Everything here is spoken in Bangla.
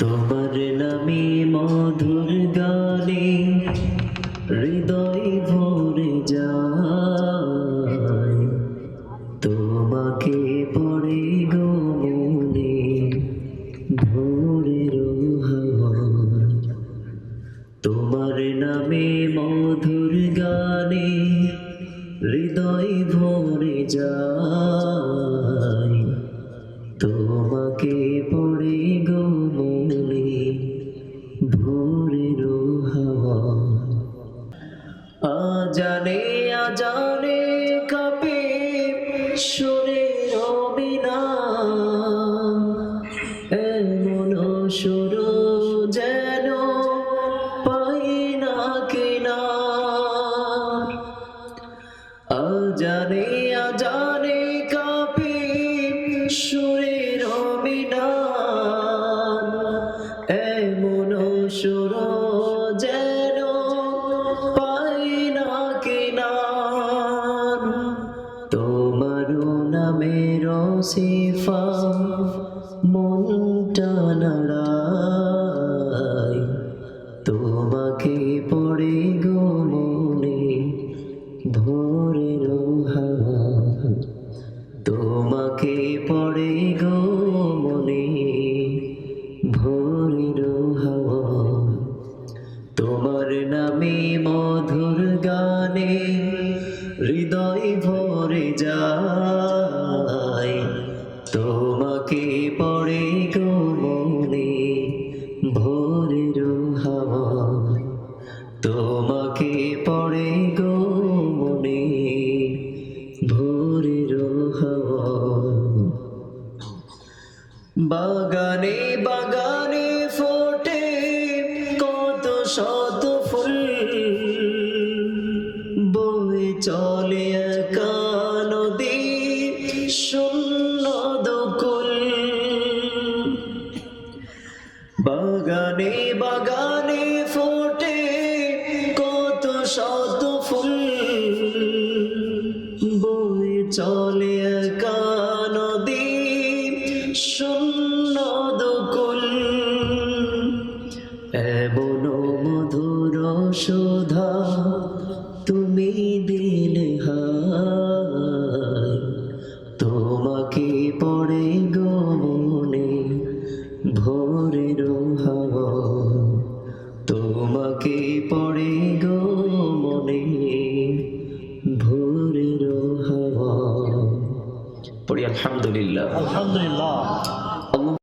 তোমার নামে মধুর গানে হৃদয় ভরে যায়, তোমাকে পড়ে গো মনে ভোরের হাওয়ায়। তোমার নামে মধুর গানে হৃদয় ভরে যায়, তোমাকে পড়ে গো মনে ভোরের হাওয়ায়। আজানে আজানে কাঁপে সুরের অভিনয়, এমন সুর যেন পাই না কিনা। আজানে আজানে কাঁপে সুরের অভিনয়, এমন সুর যেন পাই না কিনা। তোমার নামের সিফা মনটা নাড়ায়, তোমাকে পড়ে গো মনে ভোরের হাওয়ায়। তোমাকে পড়ে গো মনে ভোরের হাওয়ায়। তোমার নামে মধুর গানে হৃদয় ভরে যায়, তোমাকে পড়ে গো মনে ভোরের হাওয়ায়। তোমাকে পড়ে গো মনে ভোরের হাওয়ায়। বাগানে বাগানে ফোটে কত শত ফুল, বয়ে চলে একা নদী শূন্য দুকুল। বাগানে বাগানে ফোটে কত শত ফুল, বয়ে চলে একা নদী শূন্য দুকুল। এমন মধুর সুধা তুমি দিলে হায়, তোমাকে পড়ে গো মনে ভোরের হাওয়ায়। তোমাকে পড়ে গো মনে ভোরের হাওয়ায়। পড়ি আলহামদুলিল্লাহ। আলহামদুলিল্লাহ।